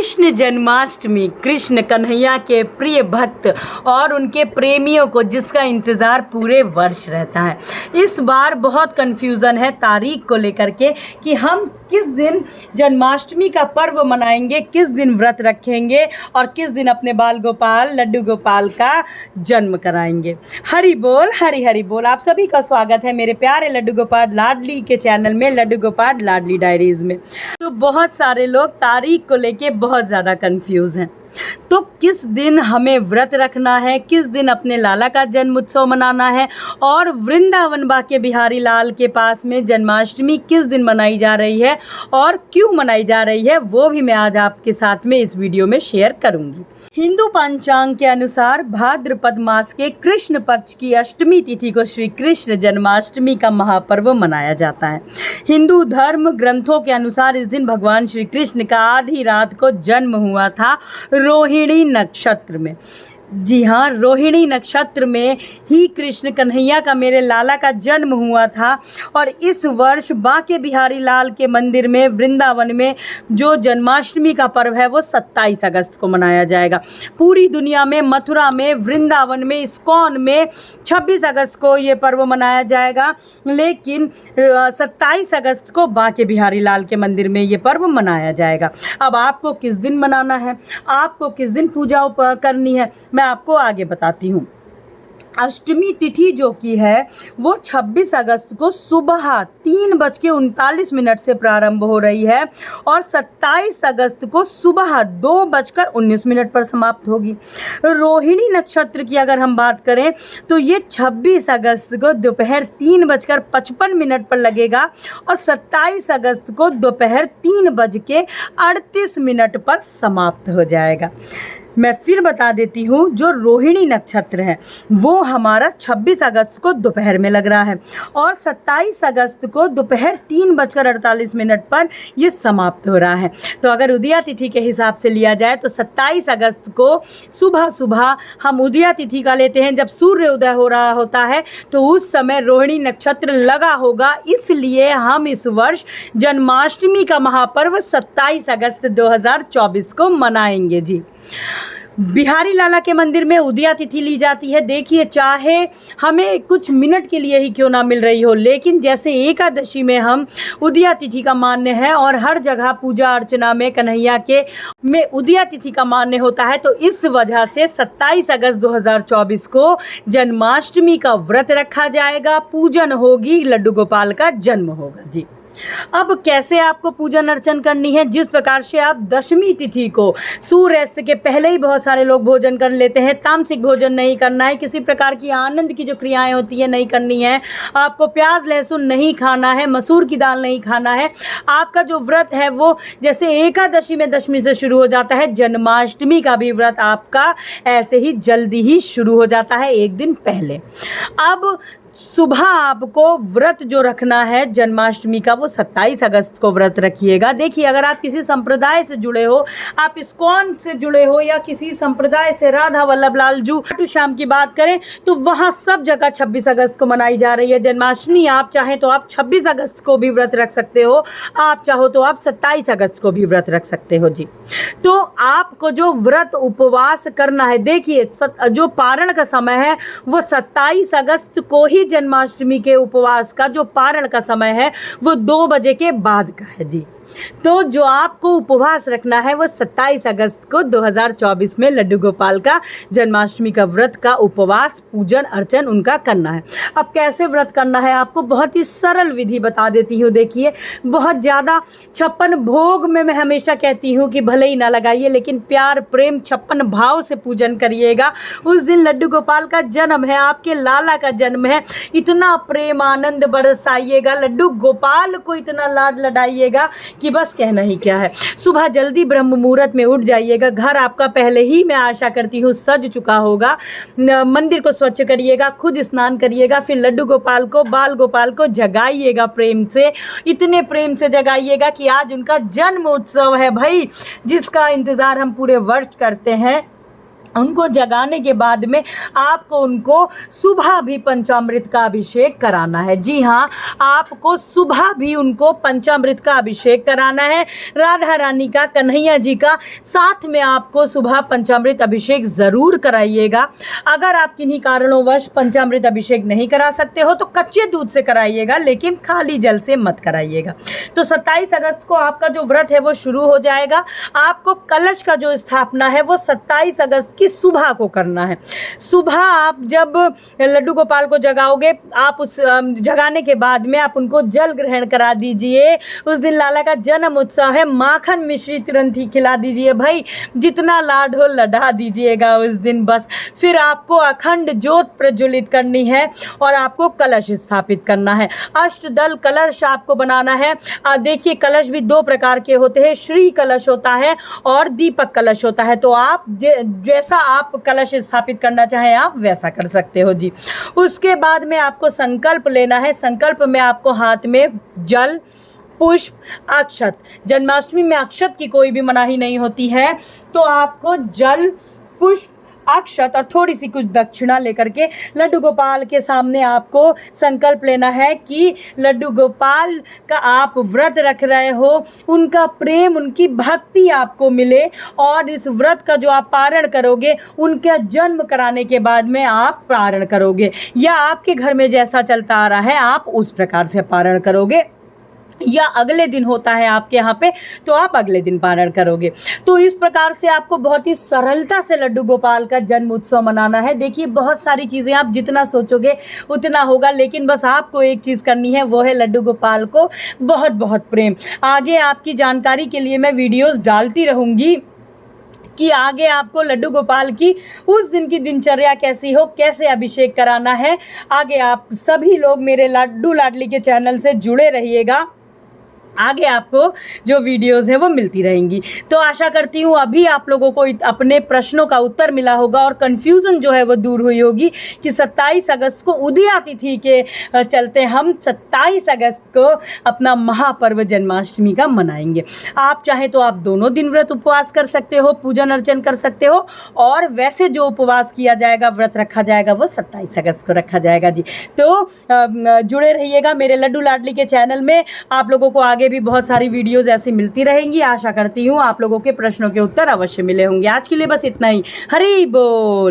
कृष्ण जन्माष्टमी कृष्ण कन्हैया के प्रिय भक्त और उनके प्रेमियों को जिसका इंतज़ार पूरे वर्ष रहता है। इस बार बहुत कन्फ्यूज़न है तारीख को लेकर के कि हम किस दिन जन्माष्टमी का पर्व मनाएंगे, किस दिन व्रत रखेंगे और किस दिन अपने बाल गोपाल लड्डू गोपाल का जन्म कराएंगे। हरि बोल, हरि हरि बोल। आप सभी का स्वागत है मेरे प्यारे लड्डू गोपाल लाडली के चैनल में, लड्डू गोपाल लाडली डायरीज़ में। तो बहुत सारे लोग तारीख को लेके बहुत ज़्यादा कंफ्यूज हैं। तो किस दिन हमें व्रत रखना है, किस दिन अपने लाला का जन्म उत्सव मनाना है और वृंदावन बाके बिहारी लाल के पास में जन्माष्टमी किस दिन मनाई जा रही है और क्यों मनाई जा रही है, वो भी मैं आज आपके साथ में इस वीडियो में शेयर करूंगी। हिंदू पंचांग के अनुसार भाद्रपद मास के कृष्ण पक्ष की अष्टमी तिथि को श्री कृष्ण जन्माष्टमी का महापर्व मनाया जाता है। हिंदू धर्म ग्रंथों के अनुसार इस दिन भगवान श्री कृष्ण का आधी रात को जन्म हुआ था रोहिणी नक्षत्र में। जी हाँ, रोहिणी नक्षत्र में ही कृष्ण कन्हैया का, मेरे लाला का जन्म हुआ था। और इस वर्ष बाके बिहारी लाल के मंदिर में वृंदावन में जो जन्माष्टमी का पर्व है वो 27 अगस्त को मनाया जाएगा। पूरी दुनिया में, मथुरा में, वृंदावन में, इस्कॉन में 26 अगस्त को ये पर्व मनाया जाएगा, लेकिन 27 अगस्त को बाके बिहारी लाल के मंदिर में ये पर्व मनाया जाएगा। अब आपको किस दिन मनाना है, आपको किस दिन पूजा करनी है, मैं आपको आगे बताती हूँ। अष्टमी तिथि जो की है वो 26 अगस्त को सुबह 3:39 से प्रारंभ हो रही है और 27 अगस्त को सुबह 2:19 पर समाप्त होगी। रोहिणी नक्षत्र की अगर हम बात करें तो ये 26 अगस्त को दोपहर 3:55 पर लगेगा और 27 अगस्त को दोपहर 3:38 पर समाप्त हो जाएगा। मैं फिर बता देती हूँ, जो रोहिणी नक्षत्र है वो हमारा 26 अगस्त को दोपहर में लग रहा है और 27 अगस्त को दोपहर 3:48 पर ये समाप्त हो रहा है। तो अगर उदया तिथि के हिसाब से लिया जाए तो 27 अगस्त को सुबह सुबह हम उदया तिथि का लेते हैं, जब सूर्य उदय हो रहा होता है तो उस समय रोहिणी नक्षत्र लगा होगा। इसलिए हम इस वर्ष जन्माष्टमी का महापर्व 27 अगस्त 2024 को मनाएंगे। जी, बिहारी लाला के मंदिर में उदया तिथि ली जाती है। देखिए, चाहे हमें कुछ मिनट के लिए ही क्यों ना मिल रही हो, लेकिन जैसे एकादशी में हम उदया तिथि का मान्य है और हर जगह पूजा अर्चना में कन्हैया के में उदया तिथि का मान्य होता है, तो इस वजह से 27 अगस्त 2024 को जन्माष्टमी का व्रत रखा जाएगा, पूजन होगी, लड्डू गोपाल का जन्म होगा। जी, अब कैसे आपको पूजन अर्चन करनी है, जिस प्रकार से आप दशमी तिथि को सूर्यास्त के पहले ही बहुत सारे लोग भोजन कर लेते हैं। तामसिक भोजन नहीं करना है, किसी प्रकार की आनंद की जो क्रियाएं होती है नहीं करनी है, आपको प्याज लहसुन नहीं खाना है, मसूर की दाल नहीं खाना है। आपका जो व्रत है वो जैसे एकादशी में दशमी से शुरू हो जाता है, जन्माष्टमी का भी व्रत आपका ऐसे ही जल्दी ही शुरू हो जाता है, एक दिन पहले। अब सुबह आपको व्रत जो रखना है जन्माष्टमी का वो 27 अगस्त को व्रत रखिएगा। देखिए, अगर आप किसी संप्रदाय से जुड़े हो, आप इस्कॉन से जुड़े हो या किसी संप्रदाय से राधा वल्लभ लाल जू श्याम की बात करें तो वहाँ सब जगह 26 अगस्त को मनाई जा रही है जन्माष्टमी। आप चाहें तो आप 26 अगस्त को भी व्रत रख सकते हो, आप चाहो तो आप 27 अगस्त को भी व्रत रख सकते हो। जी, तो आपको जो व्रत उपवास करना है, देखिए जो पारण का समय है वो 27 अगस्त को ही जन्माष्टमी के उपवास का जो पारण का समय है वो 2 बजे के बाद का है। जी, तो जो आपको उपवास रखना है वो 27 अगस्त को 2024 में लड्डू गोपाल का जन्माष्टमी का व्रत का उपवास, पूजन अर्चन उनका करना है। अब कैसे व्रत करना है आपको बहुत ही सरल विधि बता देती हूँ। देखिए, बहुत ज़्यादा 56 भोग में मैं हमेशा कहती हूँ कि भले ही ना लगाइए, लेकिन प्यार प्रेम 56 भाव से पूजन करिएगा। उस दिन लड्डू गोपाल का जन्म है, आपके लाला का जन्म है, इतना प्रेम आनंद बरसाइएगा, लड्डू गोपाल को इतना लाड लडाइएगा कि बस कहना ही क्या है। सुबह जल्दी ब्रह्म मुहूर्त में उठ जाइएगा। घर आपका पहले ही मैं आशा करती हूँ सज चुका होगा। मंदिर को स्वच्छ करिएगा, खुद स्नान करिएगा, फिर लड्डू गोपाल को, बाल गोपाल को जगाइएगा प्रेम से, इतने प्रेम से जगाइएगा कि आज उनका जन्म उत्सव है भाई, जिसका इंतज़ार हम पूरे वर्ष करते हैं। उनको जगाने के बाद में आपको उनको सुबह भी पंचामृत का अभिषेक कराना है। जी हाँ, आपको सुबह भी उनको पंचामृत का अभिषेक कराना है, राधा रानी का, कन्हैया जी का। साथ में आपको सुबह पंचामृत अभिषेक ज़रूर कराइएगा। अगर आप किन्हीं कारणोंवश पंचामृत अभिषेक नहीं करा सकते हो तो कच्चे दूध से कराइएगा, लेकिन खाली जल से मत कराइएगा। तो 27 अगस्त को आपका जो व्रत है वो शुरू हो जाएगा। आपको कलश का जो स्थापना है वो 27 अगस्त की सुबह को करना है। सुबह आप जब लड्डू गोपाल को जगाओगे, आप उस जगाने के बाद में आप उनको जल ग्रहण करा दीजिए। उस दिन लाला का जन्म उत्सव है, माखन मिश्री तुरंत ही खिला दीजिए भाई, जितना लाड हो लड़ा दीजिएगा उस दिन बस। फिर आपको अखंड ज्योत प्रज्वलित करनी है और आपको कलश स्थापित करना है। अष्टदल कलश आपको बनाना है। देखिए, कलश भी 2 प्रकार के होते हैं, श्री कलश होता है और दीपक कलश होता है। तो आप जैसा आप कलश स्थापित करना चाहें आप वैसा कर सकते हो जी। उसके बाद में आपको संकल्प लेना है। संकल्प में आपको हाथ में जल, पुष्प, अक्षत, जन्माष्टमी में अक्षत की कोई भी मनाही नहीं होती है, तो आपको जल, पुष्प, अक्षत और थोड़ी सी कुछ दक्षिणा लेकर के लड्डू गोपाल के सामने आपको संकल्प लेना है कि लड्डू गोपाल का आप व्रत रख रहे हो, उनका प्रेम, उनकी भक्ति आपको मिले और इस व्रत का जो आप पारण करोगे उनका जन्म कराने के बाद में आप पारण करोगे, या आपके घर में जैसा चलता आ रहा है आप उस प्रकार से पारण करोगे, या अगले दिन होता है आपके यहाँ पे तो आप अगले दिन पारण करोगे। तो इस प्रकार से आपको बहुत ही सरलता से लड्डू गोपाल का जन्म उत्सव मनाना है। देखिए, बहुत सारी चीज़ें आप जितना सोचोगे उतना होगा, लेकिन बस आपको एक चीज़ करनी है, वो है लड्डू गोपाल को बहुत बहुत प्रेम। आगे आपकी जानकारी के लिए मैं वीडियोज़ डालती रहूँगी कि आगे आपको लड्डू गोपाल की उस दिन की दिनचर्या कैसी हो, कैसे अभिषेक कराना है। आगे आप सभी लोग मेरे लड्डू लाडली के चैनल से जुड़े रहिएगा, आगे आपको जो वीडियोस हैं वो मिलती रहेंगी। तो आशा करती हूँ अभी आप लोगों को अपने प्रश्नों का उत्तर मिला होगा और कन्फ्यूज़न जो है वो दूर हुई होगी कि 27 अगस्त को उदया तिथि के चलते हम 27 अगस्त को अपना महापर्व जन्माष्टमी का मनाएंगे। आप चाहे तो आप दोनों दिन व्रत उपवास कर सकते हो, पूजन अर्चन कर सकते हो, और वैसे जो उपवास किया जाएगा, व्रत रखा जाएगा, वो 27 अगस्त को रखा जाएगा जी। तो जुड़े रहिएगा मेरे लड्डू लाडली के चैनल में। आप लोगों को आगे भी बहुत सारी वीडियोस ऐसी मिलती रहेंगी। आशा करती हूँ आप लोगों के प्रश्नों के उत्तर अवश्य मिले होंगे। आज के लिए बस इतना ही। हरि बोल।